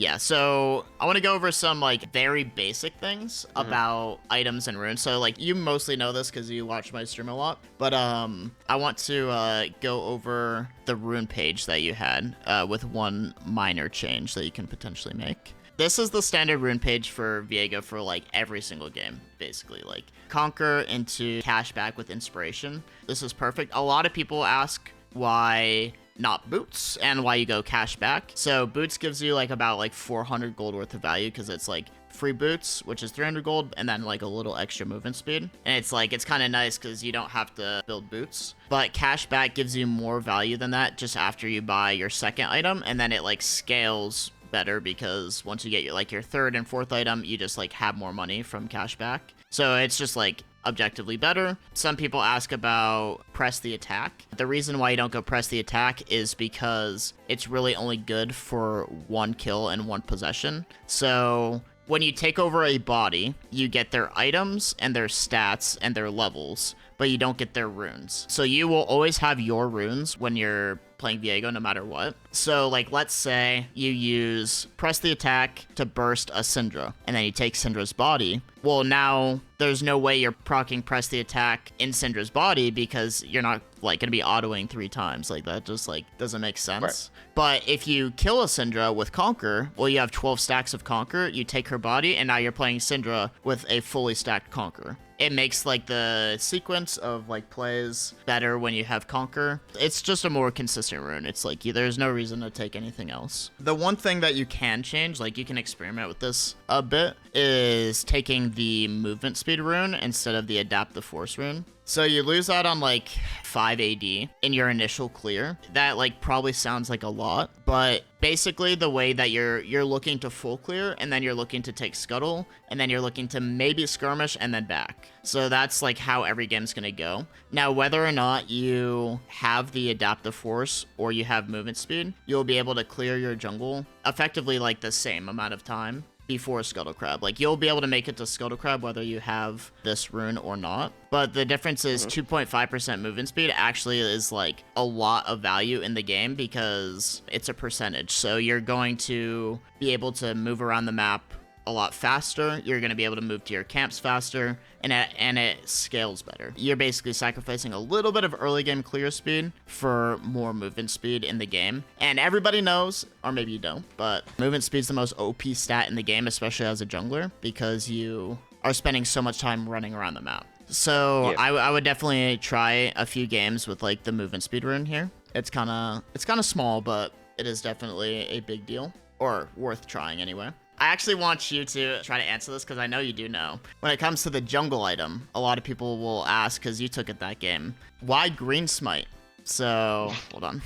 Yeah, so I want to go over some like very basic things about items and runes. So like you mostly know this because you watch my stream a lot, but I want to go over the rune page that you had with one minor change that you can potentially make. This is the standard rune page for Viego for like every single game, basically. Like Conquer into Cashback with Inspiration. This is perfect. A lot of people ask why not Boots and why you go Cashback. So Boots gives you like about like 400 gold worth of value because it's like free boots, which is 300 gold, and then like a little extra movement speed. And it's like, it's kind of nice because you don't have to build boots. But Cashback gives you more value than that just after you buy your second item, and then it like scales better because once you get your third and fourth item, you just like have more money from cashback. So it's just like objectively better. Some people ask about press the attack. The reason why you don't go press the attack is because it's really only good for one kill and one possession. So when you take over a body, you get their items and their stats and their levels, but you don't get their runes. So you will always have your runes when you're playing Viego no matter what. So like let's say you use press the attack to burst a Syndra and then you take Syndra's body. Well, now there's no way you're proccing press the attack in Syndra's body because you're not like gonna be autoing 3 times. Like that just like doesn't make sense. Right. But if you kill a Syndra with Conquer, well, you have 12 stacks of Conquer, you take her body, and now you're playing Syndra with a fully stacked Conquer. It makes like the sequence of like plays better when you have Conquer. It's just a more consistent rune. It's like there's no reason to take anything else. The one thing that you can change, like you can experiment with this a bit, is taking the movement speed rune instead of the adapt the force rune. So you lose out on like 5 AD in your initial clear. That like probably sounds like a lot, but basically the way that you're looking to full clear, and then you're looking to take scuttle, and then you're looking to maybe skirmish and then back. So that's like how every game's gonna go. Now, whether or not you have the adaptive force or you have movement speed, you'll be able to clear your jungle effectively like the same amount of time before Scuttle Crab. Like you'll be able to make it to Scuttle Crab whether you have this rune or not. But the difference is 2.5% movement speed actually is like a lot of value in the game because it's a percentage. So you're going to be able to move around the map a lot faster. You're going to be able to move to your camps faster, and it scales better. You're basically sacrificing a little bit of early game clear speed for more movement speed in the game. And everybody knows, or maybe you don't, but movement speed is the most OP stat in the game, especially as a jungler, because you are spending so much time running around the map. So yeah. I would definitely try a few games with like the movement speed rune here. It's kind of small, but it is definitely a big deal, or worth trying anyway. I actually want you to try to answer this because I know you do know. When it comes to the jungle item, a lot of people will ask, because you took it that game, why green smite? So, hold on.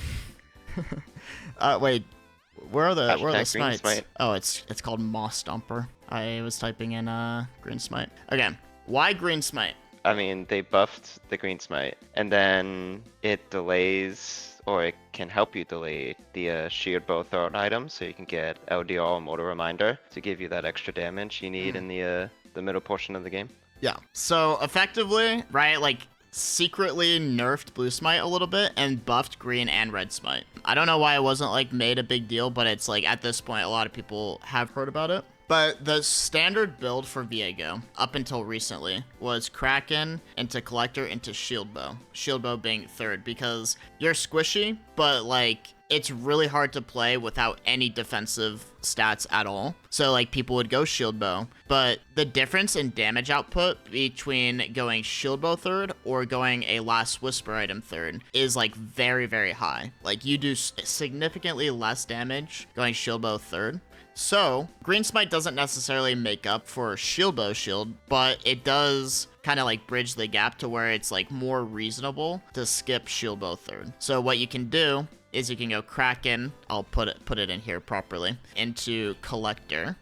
Wait, where are the smites? Smite. Oh, it's called Moss Stomper. I was typing in green smite. Okay, why green smite? I mean, they buffed the green smite, and then it delays, or it can help you delay the shield bow thrown item, so you can get LDR, Mortal Reminder, to give you that extra damage you need in the middle portion of the game. Yeah, so effectively, right, like secretly nerfed blue smite a little bit and buffed green and red smite. I don't know why it wasn't like made a big deal, but it's like at this point a lot of people have heard about it. But the standard build for Viego, up until recently, was Kraken into Collector into Shield Bow. Shield Bow being third, because you're squishy, but like it's really hard to play without any defensive stats at all. So like people would go Shield Bow, but the difference in damage output between going Shield Bow third or going a Last Whisper item third is like very, very high. Like you do significantly less damage going Shield Bow third. So, Green Smite doesn't necessarily make up for Shield Bow Shield, but it does kind of like bridge the gap to where it's like more reasonable to skip Shield Bow third. So what you can do is you can go Kraken, I'll put it in here properly, into Collector,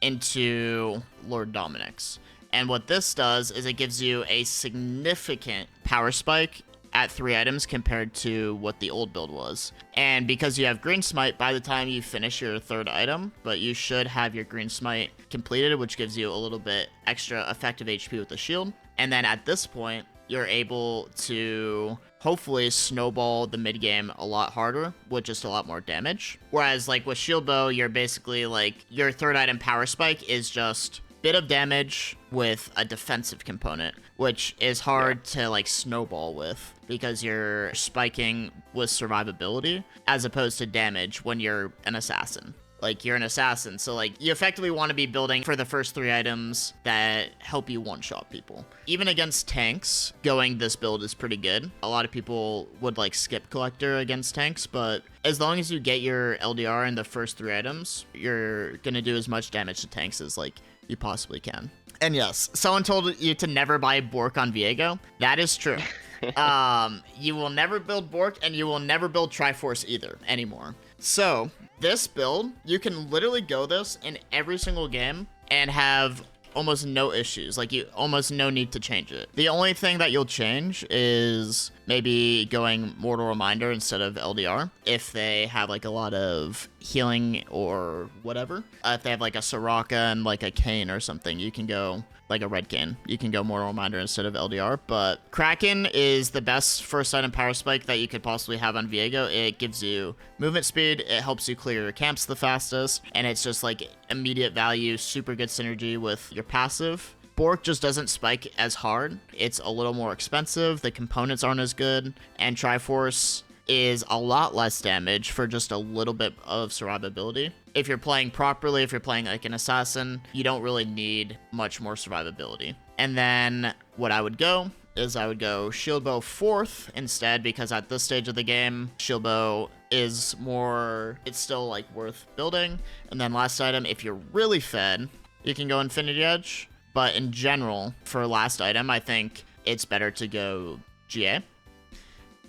into Lord Dominic's. And what this does is it gives you a significant power spike at 3 items compared to what the old build was. And because you have Green Smite, by the time you finish your 3rd item, but you should have your Green Smite completed, which gives you a little bit extra effective HP with the shield. And then at this point, you're able to hopefully snowball the mid game a lot harder with just a lot more damage. Whereas like with shield bow, you're basically like your third item power spike is just bit of damage with a defensive component, which is hard to like snowball with because you're spiking with survivability as opposed to damage when you're an assassin. Like, you're an assassin, so, like, you effectively want to be building for the first 3 items that help you one-shot people. Even against tanks, going this build is pretty good. A lot of people would, like, skip Collector against tanks, but as long as you get your LDR in the first 3 items, you're gonna do as much damage to tanks as, like, you possibly can. And yes, someone told you to never buy Bork on Viego. That is true. You will never build Bork, and you will never build Triforce either anymore. So, this build, you can literally go this in every single game and have almost no issues. Like, you almost no need to change it. The only thing that you'll change is maybe going Mortal Reminder instead of LDR if they have like a lot of healing or whatever. If they have like a Soraka and like a Kayn or something, you can go like a red Kayn. You can go Mortal Reminder instead of LDR. But Kraken is the best first item power spike that you could possibly have on Viego. It gives you movement speed, it helps you clear your camps the fastest, and it's just like immediate value, super good synergy with your passive. Bork just doesn't spike as hard. It's a little more expensive, the components aren't as good, and Triforce is a lot less damage for just a little bit of survivability. If you're playing properly, if you're playing like an assassin, you don't really need much more survivability. And then what I would go is I would go shield bow 4th instead, because at this stage of the game, shield bow is more, it's still like worth building. And then last item, if you're really fed, you can go Infinity Edge. But in general, for last item, I think it's better to go GA,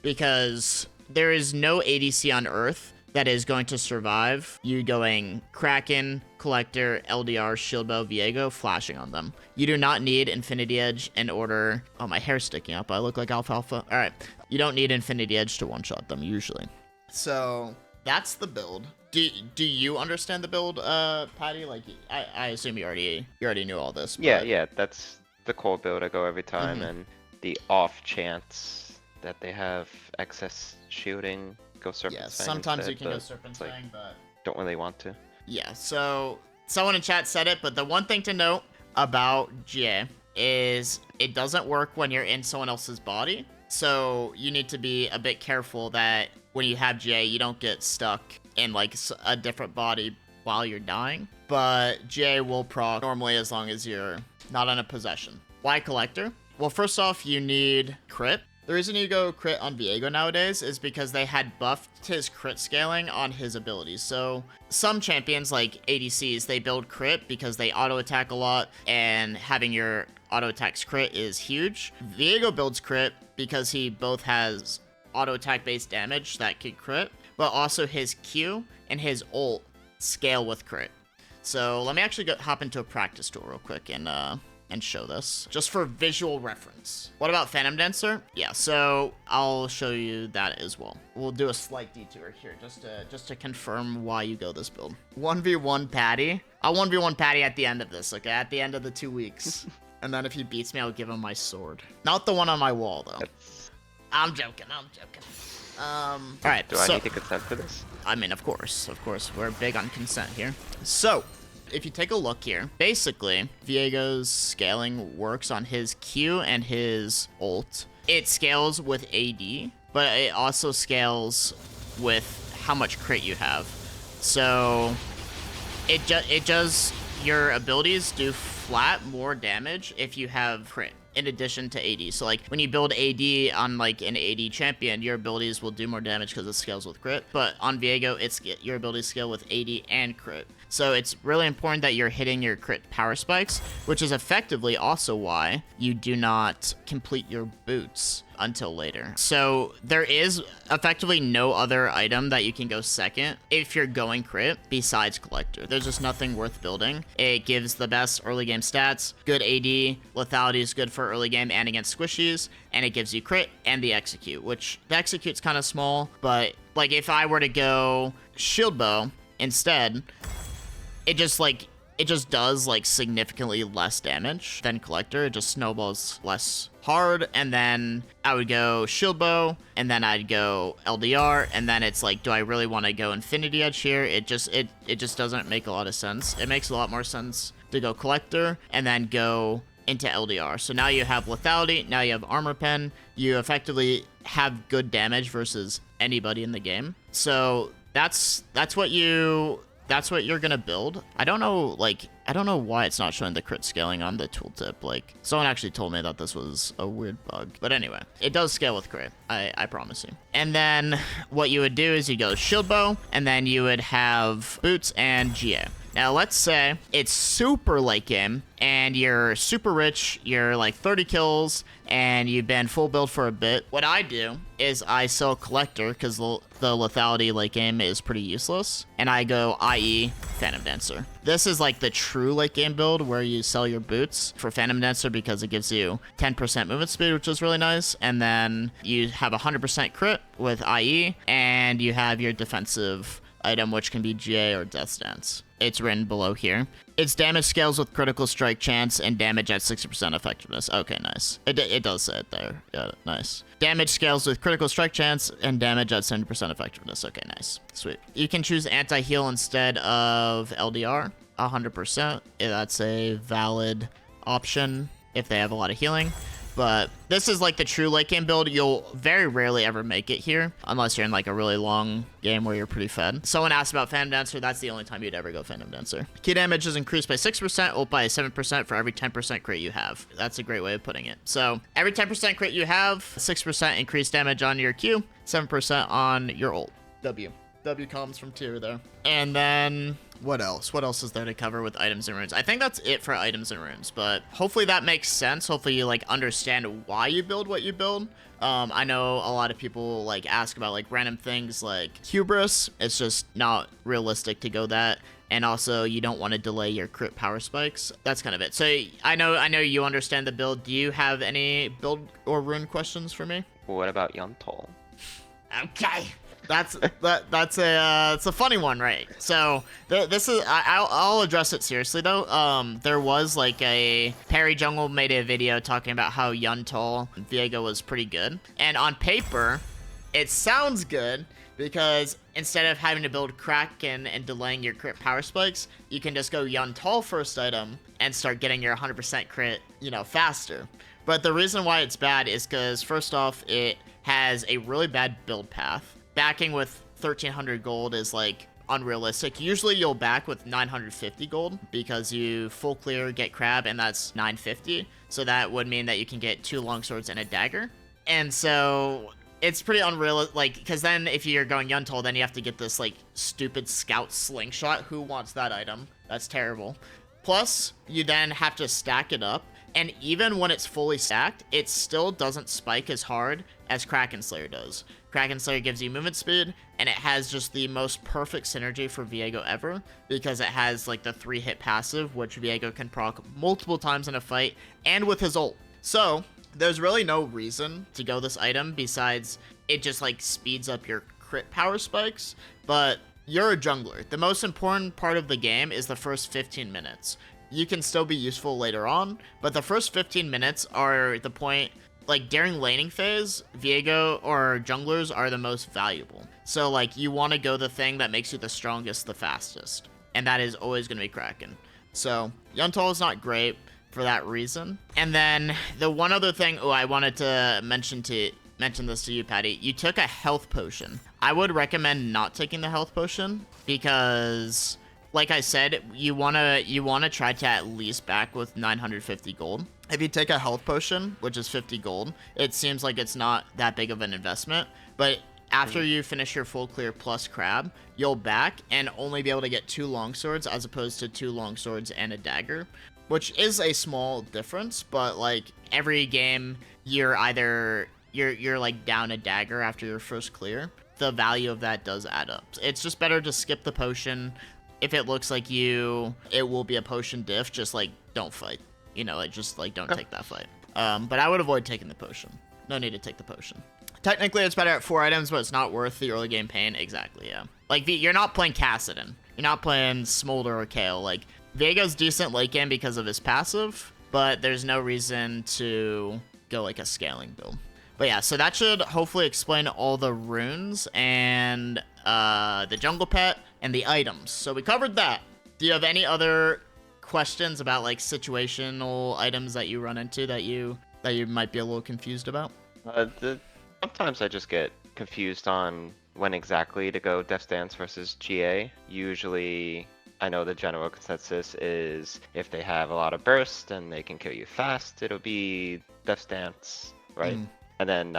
because there is no ADC on Earth that is going to survive you going Kraken, Collector, LDR, Shieldbow, Viego, flashing on them. You do not need Infinity Edge in order... Oh, my hair's sticking up. I look like Alfalfa. All right. You don't need Infinity Edge to one-shot them, usually. So, that's the build. Do you understand the build, Patty? Like, I assume you already knew all this. But... Yeah, that's the core build I go every time, and the off chance that they have excess shielding, go Serpent Yeah, Fang sometimes instead, you can go but Serpent it's like, Fang, but... don't really want to. Yeah, so someone in chat said it, but the one thing to note about GA is it doesn't work when you're in someone else's body. So you need to be a bit careful that when you have GA, you don't get stuck in like a different body while you're dying. But GA will proc normally as long as you're not on a possession. Why Collector? Well, first off, you need crit. The reason you go crit on Viego nowadays is because they had buffed his crit scaling on his abilities. So some champions like ADCs, they build crit because they auto attack a lot, and having your auto attacks crit is huge. Viego builds crit because he both has auto attack based damage that could crit, but also his Q and his ult scale with crit. So let me actually hop into a practice tool real quick and show this, just for visual reference. What about Phantom Dancer? Yeah, so I'll show you that as well. We'll do a slight detour here, just to confirm why you go this build. 1v1 Patty. I'll 1v1 Patty at the end of this, okay? At the end of the 2 weeks. And then if he beats me, I'll give him my sword. Not the one on my wall, though. I'm joking. All right, Do I need to consent for this? I mean, of course, we're big on consent here. So, if you take a look here, basically, Viego's scaling works on his Q and his ult. It scales with AD, but it also scales with how much crit you have. So, it does, your abilities do flat more damage if you have crit, in addition to AD. So like when you build AD on like an AD champion, your abilities will do more damage because it scales with crit. But on Viego, your abilities scale with AD and crit. So it's really important that you're hitting your crit power spikes, which is effectively also why you do not complete your boots until later. So there is effectively no other item that you can go second if you're going crit besides Collector. There's just nothing worth building. It gives the best early game stats, good AD, lethality is good for early game and against squishies, and it gives you crit and the execute, which the execute's kind of small, but like if I were to go shield bow instead, it just like it just does like significantly less damage than Collector. It just snowballs less hard. And then I would go Shield Bow, and then I'd go LDR, and then it's like, do I really want to go Infinity Edge here? It just doesn't make a lot of sense. It makes a lot more sense to go Collector and then go into LDR. So now you have lethality, now you have armor pen, you effectively have good damage versus anybody in the game. So that's what you're gonna build. I don't know why it's not showing the crit scaling on the tooltip. Like, someone actually told me that this was a weird bug. But anyway, it does scale with crit, I promise you. And then what you would do is you go Shield Bow, and then you would have Boots and GA. Now, let's say it's super late game, and you're super rich, you're like 30 kills, and you've been full build for a bit. What I do is I sell Collector, because the lethality late game is pretty useless, and I go IE Phantom Dancer. This is like the true late game build where you sell your boots for Phantom Dancer because it gives you 10% movement speed, which is really nice, and then you have 100% crit with IE, and you have your defensive item, which can be GA or Death Stance. It's written below here. Its damage scales with critical strike chance and damage at 60% effectiveness. Okay, nice. It does say it there. Yeah, nice. Damage scales with critical strike chance and damage at 70% effectiveness. Okay, nice. Sweet. You can choose anti-heal instead of LDR. 100%. That's a valid option if they have a lot of healing. But this is like the true late game build. You'll very rarely ever make it here unless you're in like a really long game where you're pretty fed. Someone asked about Phantom Dancer. That's the only time you'd ever go Phantom Dancer. Key damage is increased by 6%, ult by 7% for every 10% crit you have. That's a great way of putting it. So every 10% crit you have, 6% increased damage on your Q, 7% on your ult. W comes from tier there. And then what else? What else is there to cover with items and runes? I think that's it for items and runes, but hopefully that makes sense. Hopefully you like understand why you build what you build. I know a lot of people like ask about like random things like hubris. It's just not realistic to go that. And also you don't want to delay your crit power spikes. That's kind of it. So I know you understand the build. Do you have any build or rune questions for me? What about Yuntol? Okay. It's a funny one, right? So this is I'll address it seriously though. There was like a Perry Jungle made a video talking about how Yuntol Viego was pretty good, and on paper, it sounds good because instead of having to build Kraken and delaying your crit power spikes, you can just go Yuntol first item and start getting your 100% crit, faster. But the reason why it's bad is because first off, it has a really bad build path. Backing with 1300 gold is like unrealistic. Usually you'll back with 950 gold because you full clear, get crab, and that's 950. So that would mean that you can get 2 longswords and a dagger. And so it's pretty unrealistic, like, because then if you're going Yuntol, then you have to get this like stupid scout slingshot. Who wants that item? That's terrible. Plus, you then have to stack it up. And even when it's fully stacked, it still doesn't spike as hard as Kraken Slayer does. Kraken Slayer gives you movement speed, and it has just the most perfect synergy for Viego ever, because it has like the 3-hit passive, which Viego can proc multiple times in a fight, and with his ult. So, there's really no reason to go this item besides it just like speeds up your crit power spikes, but you're a jungler. The most important part of the game is the first 15 minutes. You can still be useful later on, but the first 15 minutes are the point. Like during laning phase, Viego or junglers are the most valuable. So like you want to go the thing that makes you the strongest the fastest, and that is always going to be Kraken. So Yuntol is not great for that reason. And then the one other thing, I wanted to mention this to you, Patty. You took a health potion. I would recommend not taking the health potion because, like I said, you wanna try to at least back with 950 gold. If you take a health potion, which is 50 gold, it seems like it's not that big of an investment. But after you finish your full clear plus crab, you'll back and only be able to get 2 longswords as opposed to 2 longswords and a dagger, which is a small difference. But like every game, you're like down a dagger after your first clear. The value of that does add up. It's just better to skip the potion. If it looks like it will be a potion diff, just like don't fight. Don't take that fight. But I would avoid taking the potion. No need to take the potion. Technically, it's better at 4 items, but it's not worth the early game pain. Exactly, yeah. Like, you're not playing Kassadin. You're not playing Smolder or Kale. Like, Viego's decent late game because of his passive, but there's no reason to go like a scaling build. But yeah, so that should hopefully explain all the runes and the jungle pet and the items. So we covered that. Do you have any other questions about like situational items that you run into that you might be a little confused about? Sometimes I just get confused on when exactly to go Death Dance versus GA. Usually, I know the general consensus is if they have a lot of burst and they can kill you fast, it'll be Death Dance, right? And then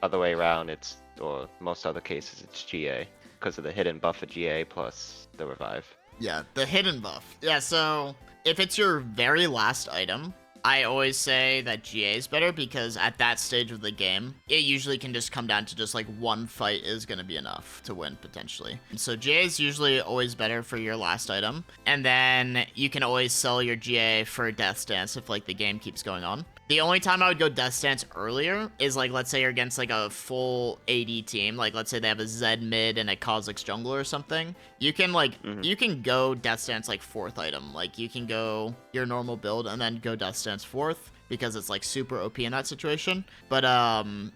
other way around, or most other cases, it's GA because of the hidden buff of GA plus the revive. Yeah, the hidden buff. Yeah, so if it's your very last item, I always say that GA is better because at that stage of the game, it usually can just come down to just like one fight is going to be enough to win potentially. So GA is usually always better for your last item. And then you can always sell your GA for Death Dance if like the game keeps going on. The only time I would go Death Stance earlier is like, let's say you're against like a full AD team. Like, let's say they have a Zed mid and a Kha'Zix jungler or something. You can like, you can go Death Stance like 4th item. Like you can go your normal build and then go Death Stance 4th because it's like super OP in that situation. But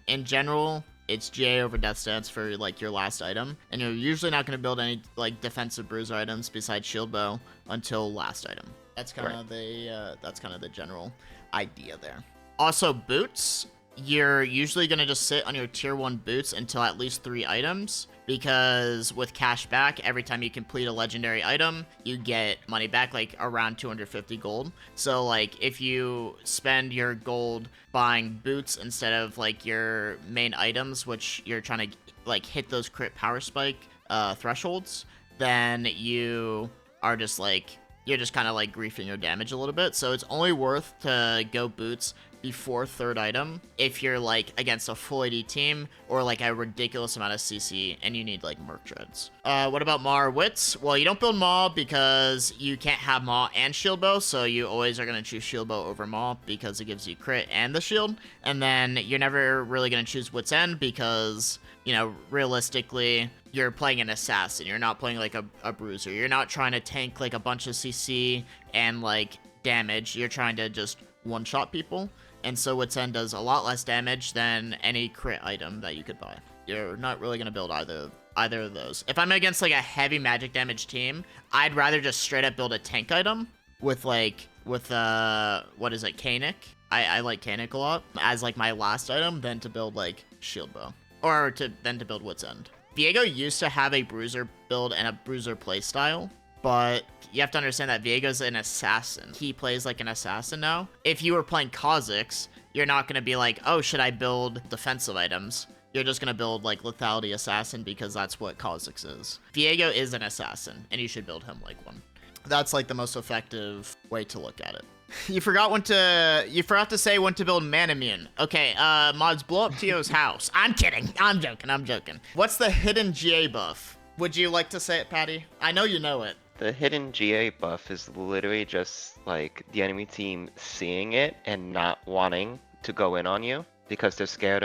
in general, it's GA over Death Stance for like your last item. And you're usually not going to build any like defensive bruiser items besides shield bow until last item. That's kind of the general idea there. Also, boots, you're usually going to just sit on your tier 1 boots until at least 3 items, because with cash back, every time you complete a legendary item, you get money back, like around 250 gold. So like if you spend your gold buying boots instead of like your main items, which you're trying to like hit those crit power spike thresholds, then you are just like, you're just kind of like griefing your damage a little bit. So it's only worth to go boots before 3rd item if you're like against a full AD team or like a ridiculous amount of CC and you need like Merc Dreads. What about Maw or Wits? Well, you don't build Maw because you can't have Maw and Shield Bow, so you always are going to choose Shield Bow over Maw because it gives you crit and the shield. And then you're never really going to choose Wits End because, you know, realistically, you're playing an assassin. You're not playing like a bruiser. You're not trying to tank like a bunch of CC and like damage. You're trying to just one-shot people. And so Wits End does a lot less damage than any crit item that you could buy. You're not really going to build either of those. If I'm against like a heavy magic damage team, I'd rather just straight up build a tank item with what is it, Kanik? I like Kanik a lot as like my last item than to build like Shield Bow. Or then to build Wits End. Viego used to have a bruiser build and a bruiser playstyle, but you have to understand that Viego's an assassin. He plays like an assassin now. If you were playing Kha'Zix, you're not going to be like, oh, should I build defensive items? You're just going to build like lethality assassin because that's what Kha'Zix is. Viego is an assassin, and you should build him like one. That's like the most effective way to look at it. You forgot to say when to build Manamune. Okay, mods, blow up Tio's house. I'm kidding. I'm joking. What's the hidden GA buff? Would you like to say it, Patty? I know you know it. The hidden GA buff is literally just like the enemy team seeing it and not wanting to go in on you because they're scared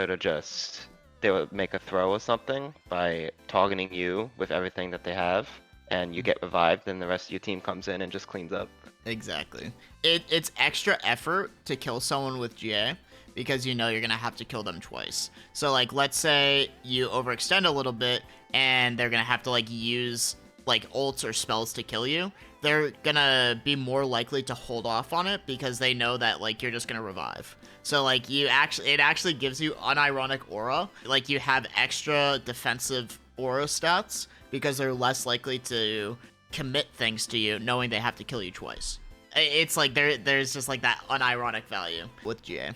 they'll make a throw or something by targeting you with everything that they have, and you get revived, and the rest of your team comes in and just cleans up. Exactly. It's extra effort to kill someone with GA because you know you're gonna have to kill them twice. So like, let's say you overextend a little bit and they're gonna have to like use like ults or spells to kill you. They're gonna be more likely to hold off on it because they know that like you're just gonna revive. So like it actually gives you unironic aura. Like you have extra defensive aura stats because they're less likely to commit things to you knowing they have to kill you twice. It's like there's just like that unironic value with GA.